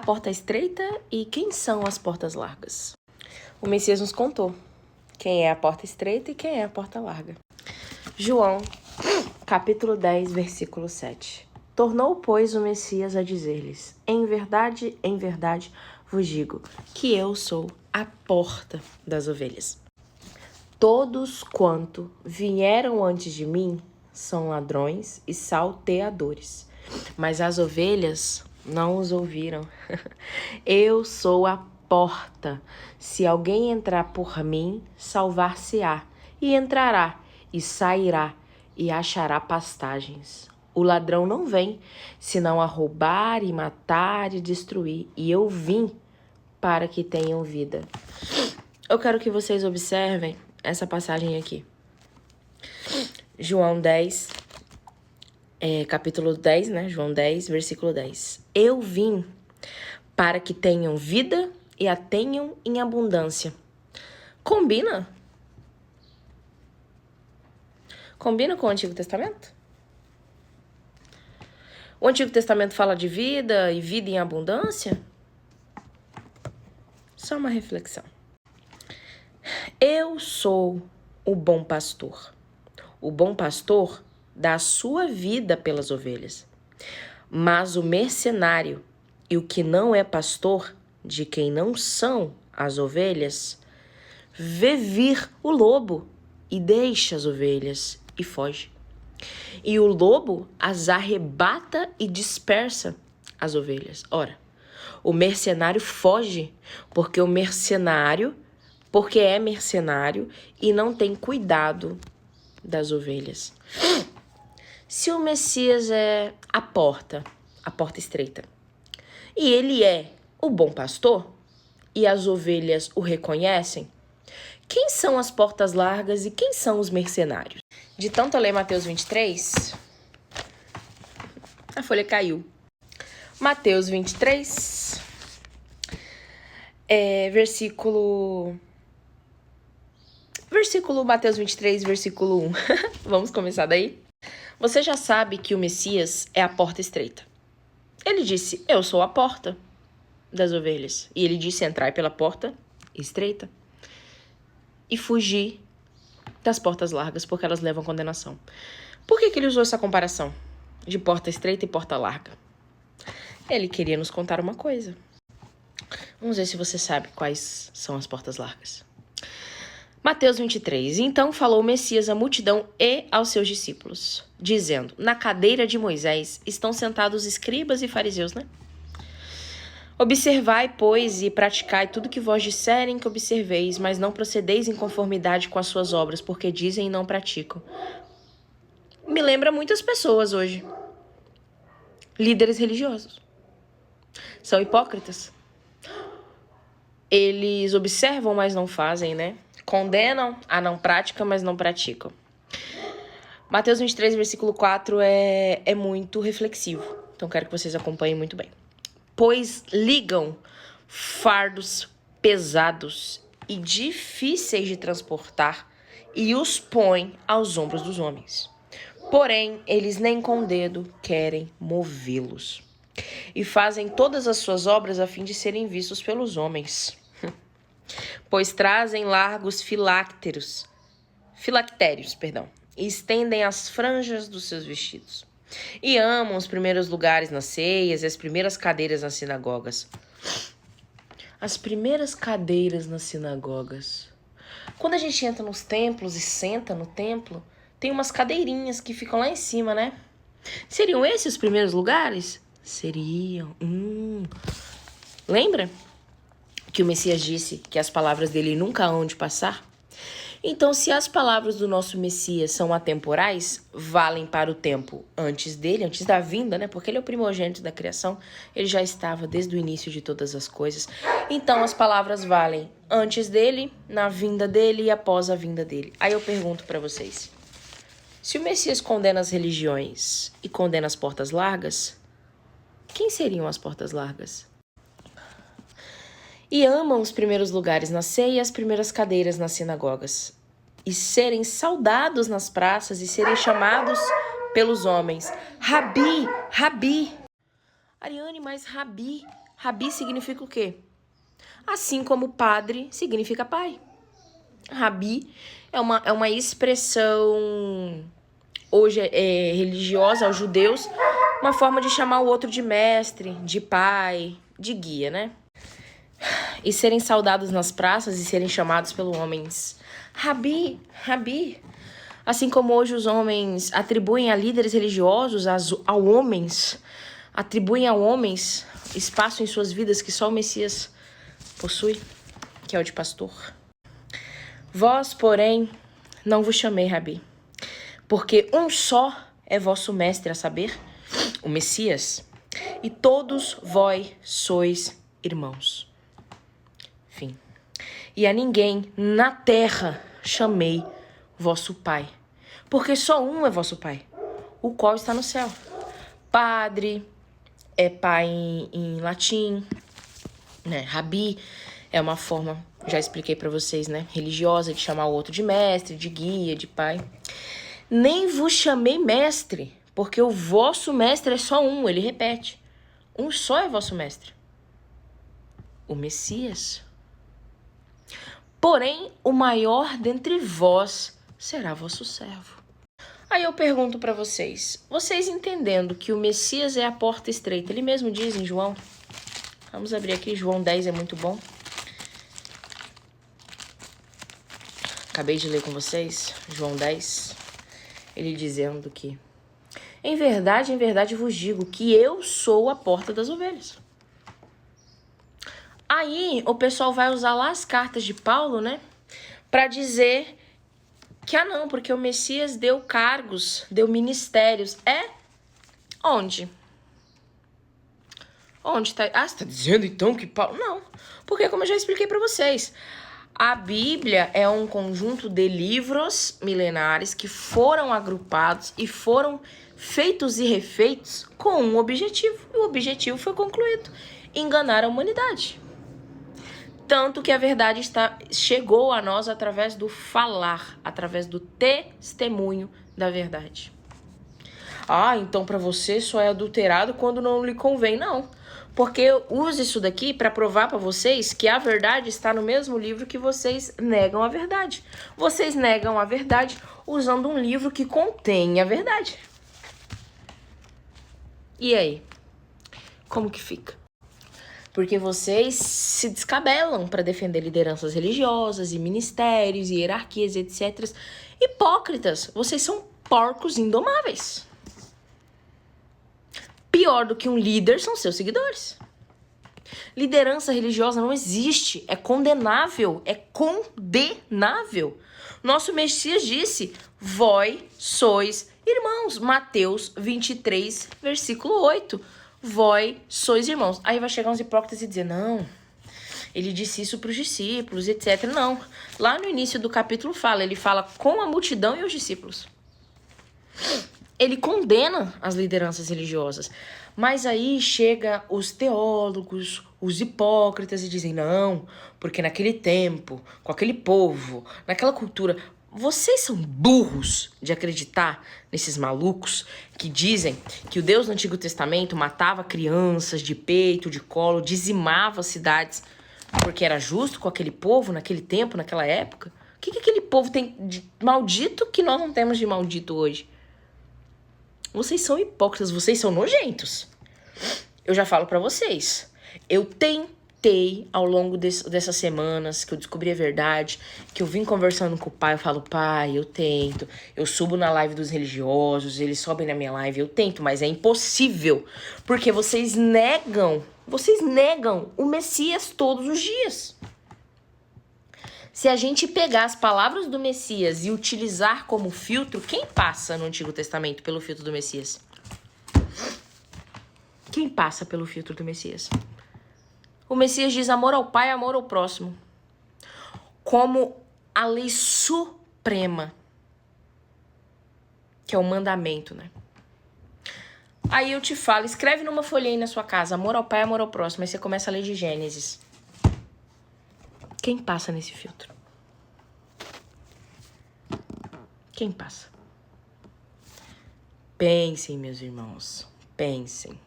porta estreita e quem são as portas largas? O Messias nos contou quem é a porta estreita e quem é a porta larga. João, capítulo 10, versículo 7. Tornou, pois, o Messias a dizer-lhes: em verdade, vos digo que eu sou a porta das ovelhas. Todos quanto vieram antes de mim são ladrões e salteadores, mas as ovelhas não os ouviram. Eu sou a porta. Se alguém entrar por mim, salvar-se-á, e entrará, e sairá, e achará pastagens. O ladrão não vem, senão a roubar e matar e destruir. E eu vim para que tenham vida. Eu quero que vocês observem essa passagem aqui. João 10, capítulo 10, né? João 10, versículo 10. Eu vim para que tenham vida e a tenham em abundância. Combina? Combina com o Antigo Testamento? O Antigo Testamento fala de vida e vida em abundância? Só uma reflexão. Eu sou o bom pastor. O bom pastor dá a sua vida pelas ovelhas. Mas o mercenário e o que não é pastor, de quem não são as ovelhas, vê vir o lobo e deixa as ovelhas e foge. E o lobo as arrebata e dispersa as ovelhas. Ora, o mercenário foge porque é mercenário e não tem cuidado das ovelhas. Se o Messias é a porta estreita, e ele é o bom pastor, e as ovelhas o reconhecem, quem são as portas largas e quem são os mercenários? De tanto eu ler Mateus 23, a folha caiu. Mateus 23, Mateus 23, versículo 1. Vamos começar daí? Você já sabe que o Messias é a porta estreita. Ele disse, eu sou a porta das ovelhas. E ele disse, entrai pela porta estreita e fugir das portas largas, porque elas levam condenação. Por que ele usou essa comparação de porta estreita e porta larga? Ele queria nos contar uma coisa. Vamos ver se você sabe quais são as portas largas. Mateus 23. Então falou o Messias à multidão e aos seus discípulos, dizendo, na cadeira de Moisés estão sentados escribas e fariseus, né? Observai, pois, e praticai tudo que vós disserem que observeis, mas não procedeis em conformidade com as suas obras, porque dizem e não praticam. Me lembra muitas pessoas hoje. Líderes religiosos. São hipócritas. Eles observam, mas não fazem, né? Condenam a não prática, mas não praticam. Mateus 23, versículo 4 é muito reflexivo. Então quero que vocês acompanhem muito bem. Pois ligam fardos pesados e difíceis de transportar e os põem aos ombros dos homens. Porém, eles nem com o dedo querem movê-los. E fazem todas as suas obras a fim de serem vistos pelos homens. Pois trazem largos filactérios, e estendem as franjas dos seus vestidos. E amam os primeiros lugares nas ceias e as primeiras cadeiras nas sinagogas. As primeiras cadeiras nas sinagogas. Quando a gente entra nos templos e senta no templo, tem umas cadeirinhas que ficam lá em cima, né? Seriam esses os primeiros lugares? Seriam. Lembra que o Messias disse que as palavras dele nunca hão de passar? Então, se as palavras do nosso Messias são atemporais, valem para o tempo antes dele, antes da vinda, né? Porque ele é o primogênito da criação, ele já estava desde o início de todas as coisas. Então, as palavras valem antes dele, na vinda dele e após a vinda dele. Aí eu pergunto para vocês, se o Messias condena as religiões e condena as portas largas, quem seriam as portas largas? E amam os primeiros lugares na ceia e as primeiras cadeiras nas sinagogas. E serem saudados nas praças e serem chamados pelos homens. Rabi, Rabi. Ariane, mas Rabi Rabi significa o quê? Assim como padre significa pai. Rabi é uma expressão hoje religiosa aos judeus, uma forma de chamar o outro de mestre, de pai, de guia, né? E serem saudados nas praças e serem chamados pelos homens. Rabi, Rabi. Assim como hoje os homens atribuem a líderes religiosos, atribuem a homens espaço em suas vidas que só o Messias possui, que é o de pastor. Vós, porém, não vos chamei Rabi, porque um só é vosso mestre, a saber, o Messias, e todos vós sois irmãos. Fim. E a ninguém na terra chamei vosso pai, porque só um é vosso pai, o qual está no céu. Padre é pai em latim, né? Rabi é uma forma, já expliquei para vocês, né? Religiosa, de chamar o outro de mestre, de guia, de pai. Nem vos chamei mestre, porque o vosso mestre é só um, ele repete. Um só é vosso mestre, o Messias. Porém, o maior dentre vós será vosso servo. Aí eu pergunto para vocês entendendo que o Messias é a porta estreita, ele mesmo diz em João, vamos abrir aqui, João 10 é muito bom. Acabei de ler com vocês, João 10, ele dizendo que em verdade vos digo que eu sou a porta das ovelhas. Aí o pessoal vai usar lá as cartas de Paulo, né, para dizer que não, porque o Messias deu cargos, deu ministérios. Onde? Onde tá? Ah, você tá dizendo então que Paulo... Não, porque como eu já expliquei para vocês, a Bíblia é um conjunto de livros milenares que foram agrupados e foram feitos e refeitos com um objetivo. E o objetivo foi concluído: enganar a humanidade. Tanto que a verdade chegou a nós através do falar, através do testemunho da verdade. Ah, então para você só é adulterado quando não lhe convém. Não, porque eu uso isso daqui para provar para vocês que a verdade está no mesmo livro que vocês negam a verdade. Vocês negam a verdade usando um livro que contém a verdade. E aí? Como que fica? Porque vocês se descabelam para defender lideranças religiosas e ministérios e hierarquias, etc. Hipócritas, vocês são porcos indomáveis. Pior do que um líder são seus seguidores. Liderança religiosa não existe, é condenável, é condenável. Nosso Messias disse: vós sois irmãos. Mateus 23, versículo 8. Vós sois irmãos. Aí vai chegar uns hipócritas e dizer: não, ele disse isso para os discípulos, etc. Não, lá no início do capítulo ele fala com a multidão e os discípulos. Ele condena as lideranças religiosas. Mas aí chega os teólogos, os hipócritas e dizem: não, porque naquele tempo, com aquele povo, naquela cultura... Vocês são burros de acreditar nesses malucos que dizem que o Deus do Antigo Testamento matava crianças de peito, de colo, dizimava cidades porque era justo com aquele povo naquele tempo, naquela época? O que aquele povo tem de maldito que nós não temos de maldito hoje? Vocês são hipócritas, vocês são nojentos. Eu já falo pra vocês. Eu tentei ao longo dessas semanas que eu descobri a verdade, que eu vim conversando com o pai, eu falo: pai, eu tento, eu subo na live dos religiosos, eles sobem na minha live, eu tento, mas é impossível, porque vocês negam o Messias todos os dias. Se a gente pegar as palavras do Messias e utilizar como filtro, quem passa no Antigo Testamento pelo filtro do Messias? Quem passa pelo filtro do Messias? O Messias diz amor ao Pai, amor ao próximo, como a lei suprema, que é o mandamento, né? Aí eu te falo, escreve numa folha aí na sua casa, amor ao Pai, amor ao próximo, aí você começa a ler de Gênesis. Quem passa nesse filtro? Quem passa? Pensem, meus irmãos, pensem.